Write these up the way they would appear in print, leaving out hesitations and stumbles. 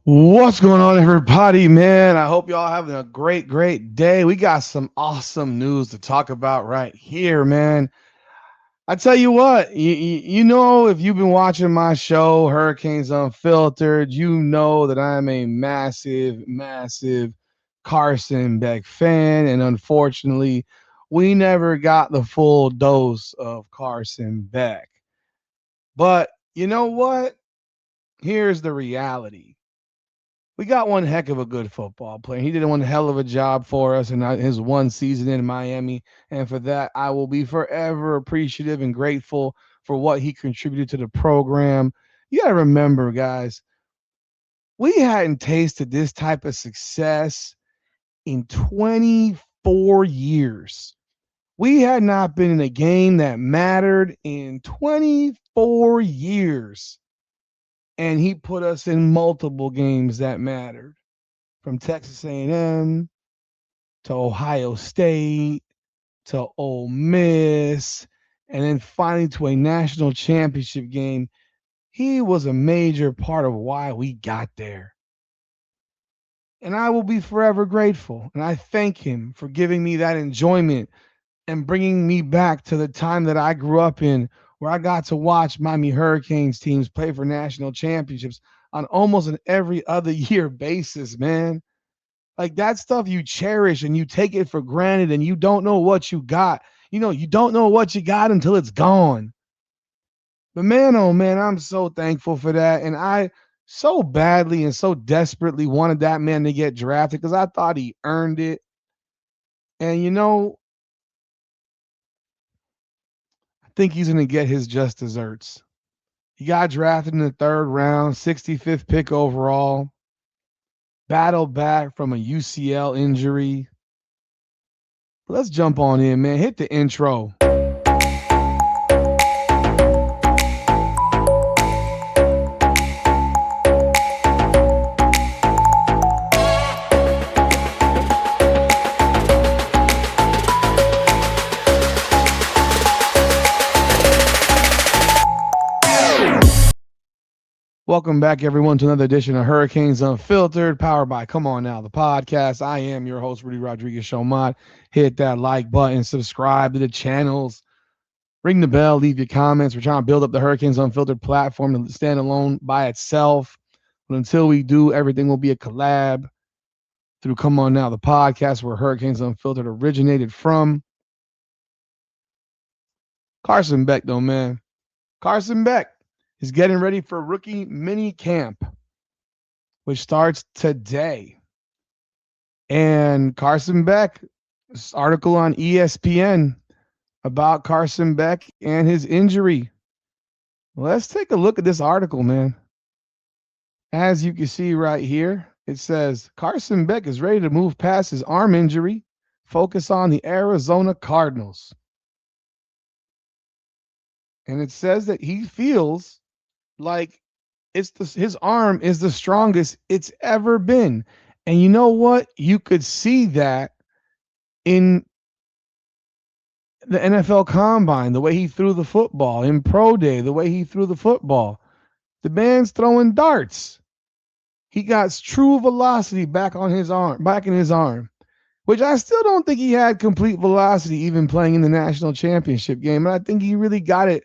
What's going on, everybody, man? I hope y'all having a great day. We got some awesome news to talk about right here, man. I tell you what, if you've been watching my show, Hurricanes Unfiltered, you know that I'm a massive Carson Beck fan. And unfortunately, we never got the full dose of Carson Beck. But you know what? Here's the reality. We got one heck of a good football player. He did one hell of a job for us in his one season in Miami. And for that, I will be forever appreciative and grateful for what he contributed to the program. You got to remember, guys, we hadn't tasted this type of success in 24 years. We had not been in a game that mattered in 24 years. And he put us in multiple games that mattered, from Texas A&M to Ohio State to Ole Miss, and then finally to a national championship game. He was a major part of why we got there. And I will be forever grateful. And I thank him for giving me that enjoyment and bringing me back to the time that I grew up in, where I got to watch Miami Hurricanes teams play for national championships on almost an every other year basis, man. Like, that stuff you cherish and you take it for granted and you don't know what you got. You don't know what you got until it's gone. But man, oh man, I'm so thankful for that. And I so badly and so desperately wanted that man to get drafted because I thought he earned it. And I think he's going to get his just desserts. He got drafted in the third round, 65th pick overall, battled back from a UCL injury. Let's jump on in, man. Hit the intro. Welcome back, everyone, to another edition of Hurricanes Unfiltered, powered by Come On Now, the podcast. I am your host, Rudy Rodriguez Showmont. Hit that like button, subscribe to the channels, ring the bell, leave your comments. We're trying to build up the Hurricanes Unfiltered platform to stand alone by itself. But until we do, everything will be a collab through Come On Now, the podcast, where Hurricanes Unfiltered originated from. Carson Beck, though, man. Carson Beck is getting ready for rookie mini camp, which starts today. And Carson Beck, this article on ESPN about Carson Beck and his injury. Let's take a look at this article, man. As you can see right here, it says Carson Beck is ready to move past his arm injury, focus on the Arizona Cardinals. And it says that he feels like his arm is the strongest it's ever been. And you know what? You could see that in the NFL Combine, the way he threw the football, in Pro Day, the way he threw the football. The man's throwing darts. He got true velocity back in his arm, which I still don't think he had complete velocity even playing in the national championship game. And I think he really got it.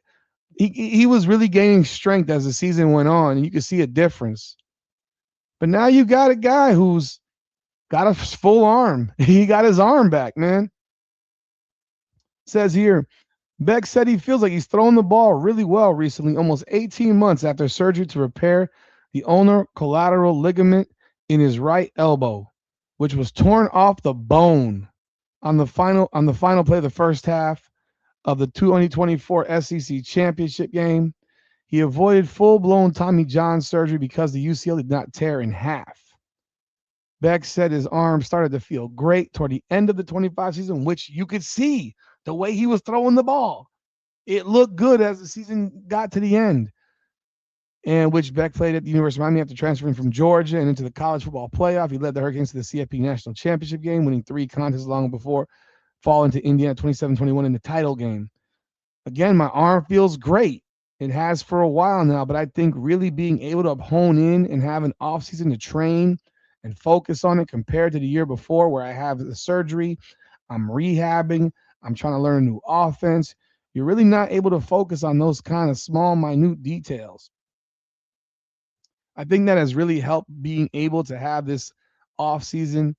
He was really gaining strength as the season went on, and you could see a difference. But now you got a guy who's got a full arm. He got his arm back, man. It says here, Beck said he feels like he's thrown the ball really well recently, almost 18 months after surgery to repair the ulnar collateral ligament in his right elbow, which was torn off the bone on the final play of the first half of the 2024 SEC championship game. He avoided full-blown Tommy John surgery because the UCL did not tear in half. Beck said his arm started to feel great toward the end of the 25 season, which you could see the way he was throwing the ball. It looked good as the season got to the end. And which Beck played at the University of Miami after transferring from Georgia and into the college football playoff. He led the Hurricanes to the CFP National Championship game, winning 3 contests long before falling to Indiana 27-21 in the title game. Again, my arm feels great. It has for a while now, but I think really being able to hone in and have an off season to train and focus on it compared to the year before where I have the surgery, I'm rehabbing, I'm trying to learn a new offense. You're really not able to focus on those kind of small, minute details. I think that has really helped being able to have this off season,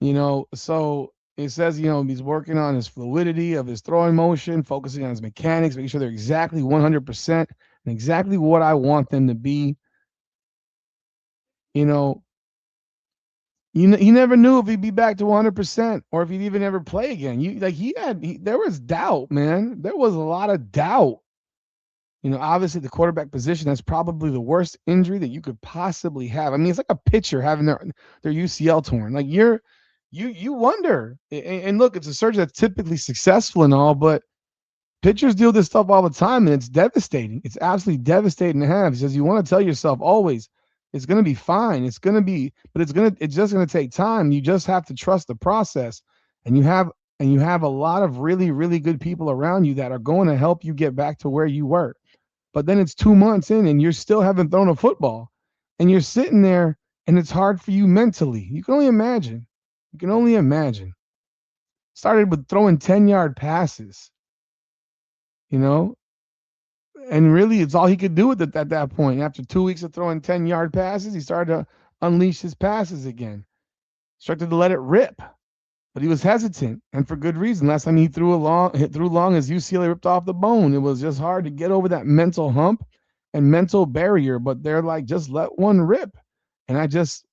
so it says, he's working on his fluidity of his throwing motion, focusing on his mechanics, making sure they're exactly 100% and exactly what I want them to be. You know, he never knew if he'd be back to 100% or if he'd even ever play again. There was doubt, man. There was a lot of doubt. Obviously the quarterback position, that's probably the worst injury that you could possibly have. I mean, it's like a pitcher having their UCL torn. Like you wonder. And look, it's a surgery that's typically successful and all, but pitchers deal with this stuff all the time, and it's devastating. It's absolutely devastating to have. He says you want to tell yourself always, it's going to be fine. It's just going to take time. You just have to trust the process, and you have a lot of really, really good people around you that are going to help you get back to where you were. But then it's 2 months in, and you still haven't thrown a football, and you're sitting there, and it's hard for you mentally. You can only imagine. You can only imagine. Started with throwing 10-yard passes, you know, and really it's all he could do with it at that point. After 2 weeks of throwing 10-yard passes, he started to unleash his passes again. Started to let it rip, but he was hesitant, and for good reason. Last time he threw long, his UCLA ripped off the bone. It was just hard to get over that mental hump and mental barrier. But they're like, just let one rip, and I just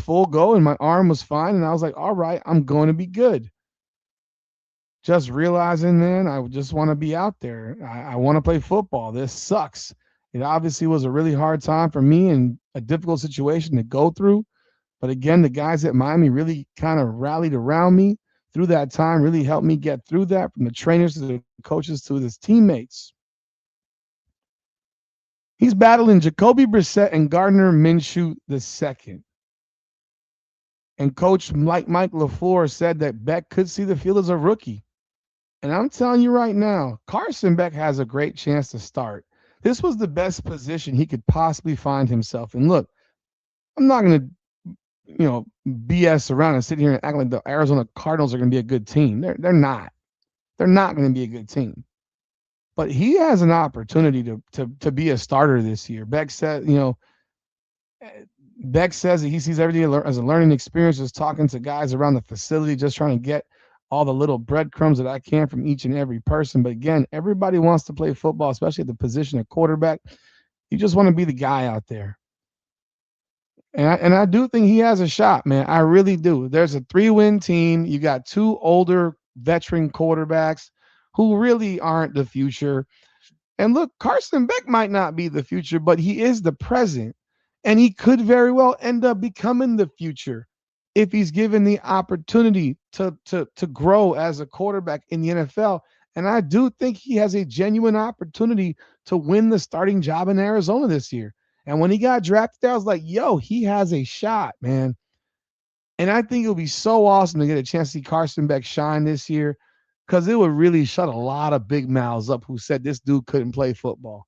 full go, and my arm was fine, and I was like, all right, I'm going to be good. Just realizing, man, I just want to be out there. I want to play football. This sucks. It obviously was a really hard time for me and a difficult situation to go through. But again, the guys at Miami really kind of rallied around me through that time, really helped me get through that, from the trainers to the coaches to his teammates. He's battling Jacoby Brissett and Gardner Minshew II. And Coach Mike LaFleur said that Beck could see the field as a rookie. And I'm telling you right now, Carson Beck has a great chance to start. This was the best position he could possibly find himself in. Look, I'm not going to, BS around and sit here and act like the Arizona Cardinals are going to be a good team. They're not. They're not going to be a good team. But he has an opportunity to be a starter this year. Beck says that he sees everything as a learning experience, just talking to guys around the facility, just trying to get all the little breadcrumbs that I can from each and every person. But again, everybody wants to play football, especially at the position of quarterback. You just want to be the guy out there. And I do think he has a shot, man. I really do. There's a 3-win team. You got two older veteran quarterbacks who really aren't the future. And look, Carson Beck might not be the future, but he is the present. And he could very well end up becoming the future if he's given the opportunity to grow as a quarterback in the NFL. And I do think he has a genuine opportunity to win the starting job in Arizona this year. And when he got drafted, I was like, yo, he has a shot, man. And I think it would be so awesome to get a chance to see Carson Beck shine this year, because it would really shut a lot of big mouths up who said this dude couldn't play football.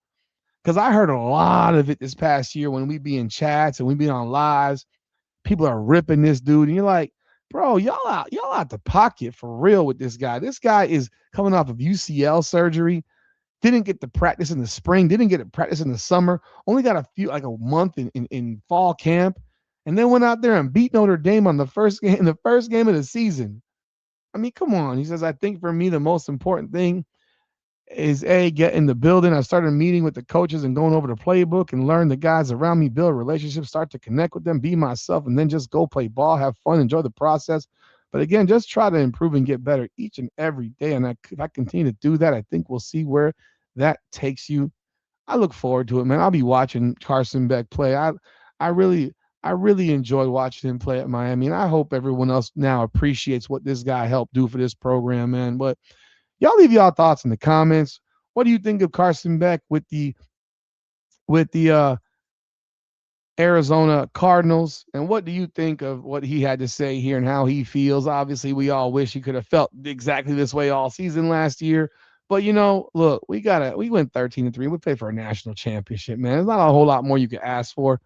Because I heard a lot of it this past year when we be in chats and we be on lives. People are ripping this dude, and you're like, bro, y'all out the pocket for real with this guy. This guy is coming off of UCL surgery, didn't get to practice in the spring, didn't get to practice in the summer, only got a month in fall camp, and then went out there and beat Notre Dame on the first game of the season. I mean, come on. He says, I think for me the most important thing is get in the building. I started meeting with the coaches and going over the playbook and learn the guys around me, build relationships, start to connect with them, be myself, and then just go play ball, have fun, enjoy the process. But again, just try to improve and get better each and every day. And if I continue to do that, I think we'll see where that takes you. I look forward to it, man. I'll be watching Carson Beck play. I really enjoy watching him play at Miami, and I hope everyone else now appreciates what this guy helped do for this program, man. But y'all leave y'all thoughts in the comments. What do you think of Carson Beck with the Arizona Cardinals, and what do you think of what he had to say here and how he feels? Obviously, we all wish he could have felt exactly this way all season last year, But look, we went 13-3. We played for a national championship, man. There's not a whole lot more you can ask for.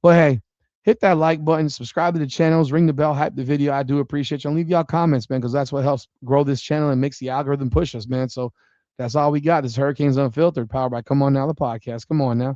But hey, hit that like button, subscribe to the channels, ring the bell, hype the video. I do appreciate you. And leave y'all comments, man, because that's what helps grow this channel and makes the algorithm push us, man. So that's all we got. This Hurricanes Unfiltered, powered by Come On Now, the podcast. Come on now.